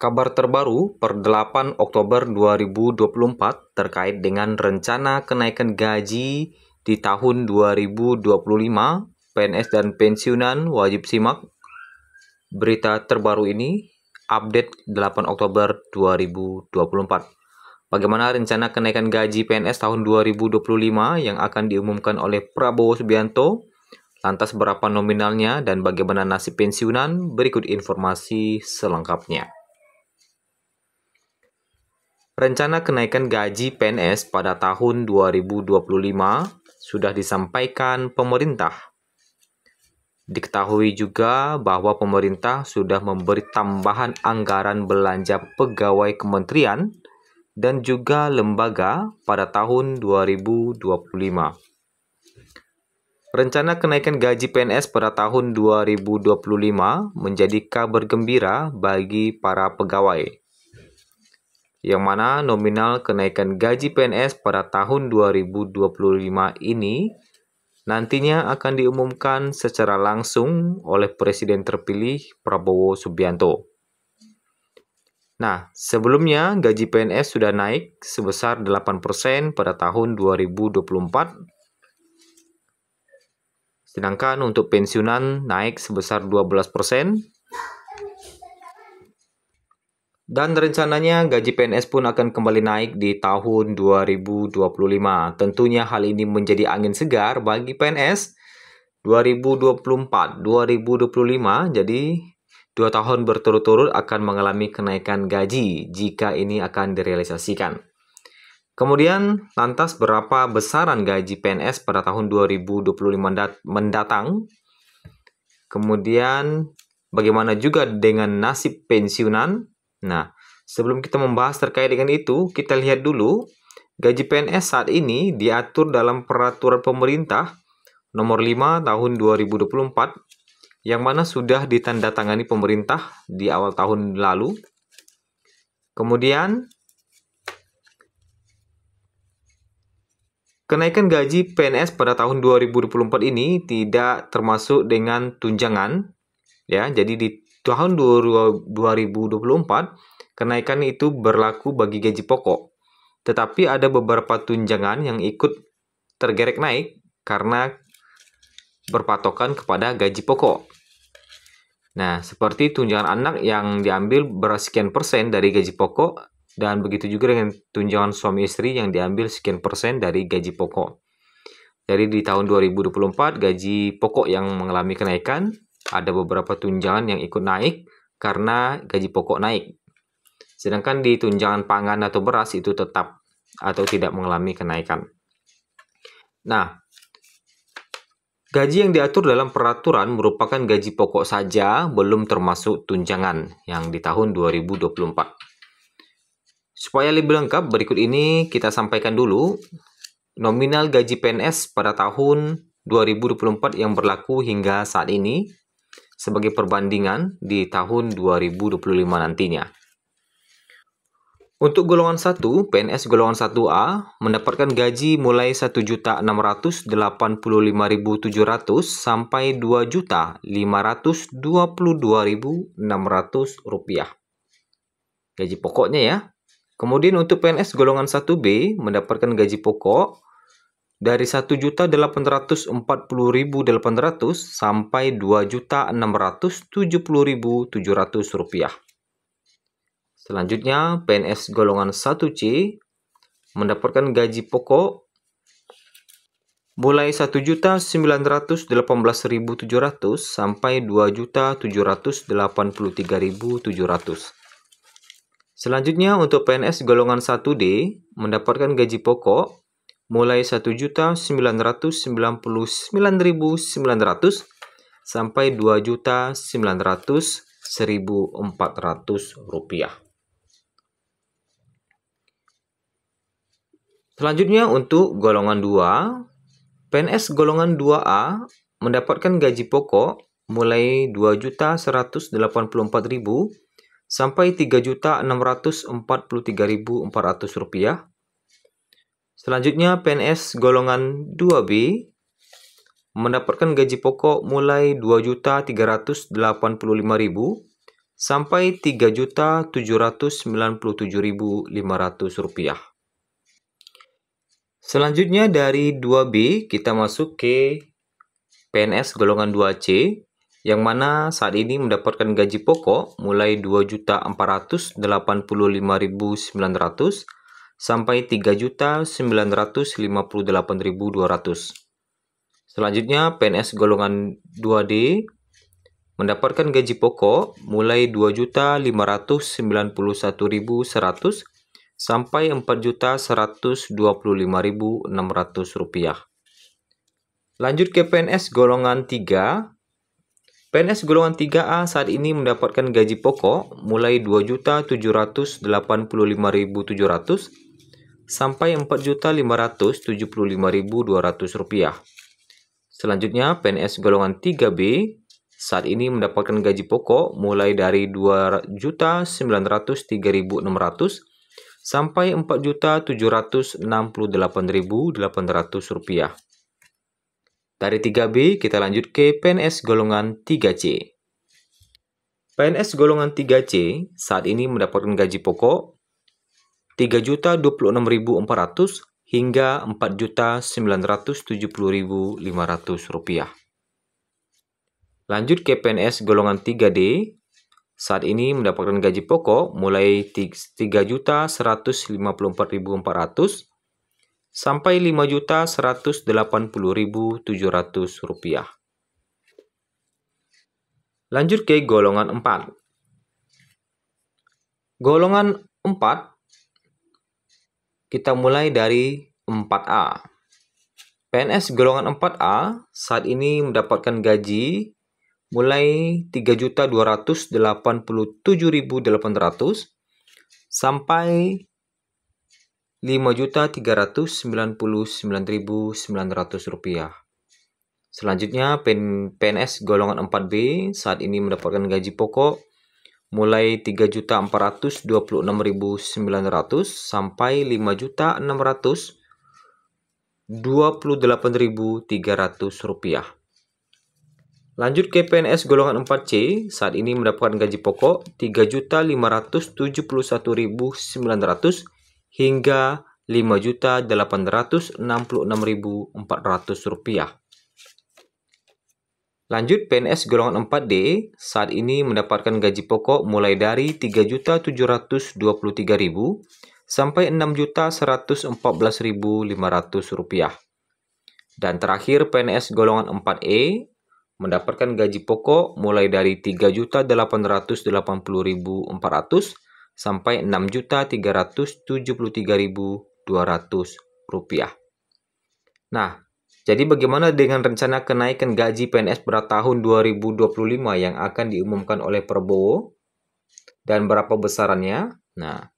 Kabar terbaru per 8 Oktober 2024 terkait dengan rencana kenaikan gaji di tahun 2025, PNS dan pensiunan wajib simak. Berita terbaru ini update 8 Oktober 2024. Bagaimana rencana kenaikan gaji PNS tahun 2025 yang akan diumumkan oleh Prabowo Subianto? Lantas berapa nominalnya dan bagaimana nasib pensiunan? Berikut informasi selengkapnya. Rencana kenaikan gaji PNS pada tahun 2025 sudah disampaikan pemerintah. Diketahui juga bahwa pemerintah sudah memberi tambahan anggaran belanja pegawai kementerian dan juga lembaga pada tahun 2025. Rencana kenaikan gaji PNS pada tahun 2025 menjadi kabar gembira bagi para pegawai, yang mana nominal kenaikan gaji PNS pada tahun 2025 ini nantinya akan diumumkan secara langsung oleh Presiden terpilih Prabowo Subianto. Nah, sebelumnya gaji PNS sudah naik sebesar 8% pada tahun 2024, sedangkan untuk pensiunan naik sebesar 12%. Dan rencananya gaji PNS pun akan kembali naik di tahun 2025. Tentunya hal ini menjadi angin segar bagi PNS 2024-2025. Jadi 2 tahun berturut-turut akan mengalami kenaikan gaji jika ini akan direalisasikan. Kemudian lantas berapa besaran gaji PNS pada tahun 2025 mendatang? Kemudian bagaimana juga dengan nasib pensiunan? Nah, sebelum kita membahas terkait dengan itu, kita lihat dulu gaji PNS saat ini diatur dalam Peraturan Pemerintah Nomor 5 Tahun 2024 yang mana sudah ditandatangani pemerintah di awal tahun lalu. Kemudian kenaikan gaji PNS pada tahun 2024 ini tidak termasuk dengan tunjangan, ya. Jadi di tahun 2024, kenaikan itu berlaku bagi gaji pokok. Tetapi ada beberapa tunjangan yang ikut tergerek naik karena berpatokan kepada gaji pokok. Nah, seperti tunjangan anak yang diambil bersekian persen dari gaji pokok, dan begitu juga dengan tunjangan suami istri yang diambil sekian persen dari gaji pokok. Jadi di tahun 2024, gaji pokok yang mengalami kenaikan, ada beberapa tunjangan yang ikut naik karena gaji pokok naik. Sedangkan di tunjangan pangan atau beras itu tetap atau tidak mengalami kenaikan. Nah, gaji yang diatur dalam peraturan merupakan gaji pokok saja, belum termasuk tunjangan yang di tahun 2024. Supaya lebih lengkap, berikut ini kita sampaikan dulu nominal gaji PNS pada tahun 2024 yang berlaku hingga saat ini sebagai perbandingan di tahun 2025 nantinya. Untuk golongan 1, PNS golongan 1A mendapatkan gaji mulai Rp1.685.700 sampai Rp2.522.600. Gaji pokoknya ya. Kemudian untuk PNS golongan 1B mendapatkan gaji pokok dari Rp1.840.800 sampai Rp2.670.700. Selanjutnya, PNS golongan 1C mendapatkan gaji pokok mulai Rp1.918.700 sampai Rp2.783.700. Selanjutnya, untuk PNS golongan 1D mendapatkan gaji pokok mulai Rp1.999.900 sampai Rp2.900.1.400. Selanjutnya untuk golongan 2, PNS golongan 2A mendapatkan gaji pokok mulai Rp2.184.000 sampai Rp3.643.400. Selanjutnya PNS golongan 2B mendapatkan gaji pokok mulai Rp2.385.000 sampai Rp3.797.500. Selanjutnya dari 2B kita masuk ke PNS golongan 2C yang mana saat ini mendapatkan gaji pokok mulai Rp2.485.900 sampai Rp3.958.200. Selanjutnya PNS golongan 2D mendapatkan gaji pokok mulai Rp2.591.100 sampai Rp4.125.600. Lanjut ke PNS golongan 3. PNS golongan 3A saat ini mendapatkan gaji pokok mulai Rp2.785.700 sampai Rp4.575.200. Selanjutnya PNS golongan 3B saat ini mendapatkan gaji pokok mulai dari Rp2.903.600 sampai Rp4.768.800. Dari 3B kita lanjut ke PNS golongan 3C. PNS golongan 3C saat ini mendapatkan gaji pokok Rp3.026.400 hingga Rp4.970.500. Lanjut ke PNS golongan 3D. Saat ini mendapatkan gaji pokok mulai Rp3.154.400 sampai Rp5.180.700. Lanjut ke golongan 4. Golongan 4 kita mulai dari 4A. PNS golongan 4A saat ini mendapatkan gaji mulai Rp3.287.800 sampai Rp5.399.900. Selanjutnya PNS golongan 4B saat ini mendapatkan gaji pokok mulai Rp3.426.900 sampai Rp5.628.300. Lanjut ke PNS golongan 4C, saat ini mendapatkan gaji pokok Rp3.571.900 hingga Rp5.866.400. Lanjut PNS golongan 4D, saat ini mendapatkan gaji pokok mulai dari Rp3.723.000 sampai Rp6.114.500. Dan terakhir PNS golongan 4E mendapatkan gaji pokok mulai dari Rp3.880.400 sampai Rp6.373.200. Nah, jadi bagaimana dengan rencana kenaikan gaji PNS pada tahun 2025 yang akan diumumkan oleh Prabowo dan berapa besarannya? Nah,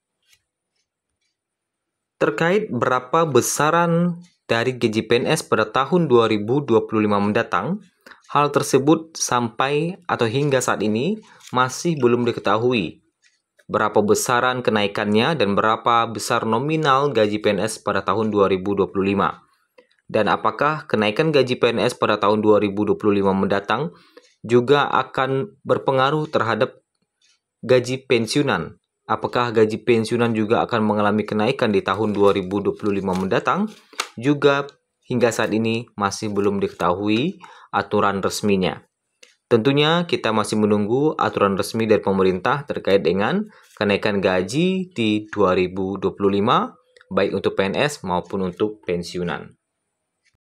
terkait berapa besaran dari gaji PNS pada tahun 2025 mendatang, hal tersebut sampai atau hingga saat ini masih belum diketahui. Berapa besaran kenaikannya dan berapa besar nominal gaji PNS pada tahun 2025. Dan apakah kenaikan gaji PNS pada tahun 2025 mendatang juga akan berpengaruh terhadap gaji pensiunan? Apakah gaji pensiunan juga akan mengalami kenaikan di tahun 2025 mendatang? Juga hingga saat ini masih belum diketahui aturan resminya. Tentunya kita masih menunggu aturan resmi dari pemerintah terkait dengan kenaikan gaji di 2025, baik untuk PNS maupun untuk pensiunan.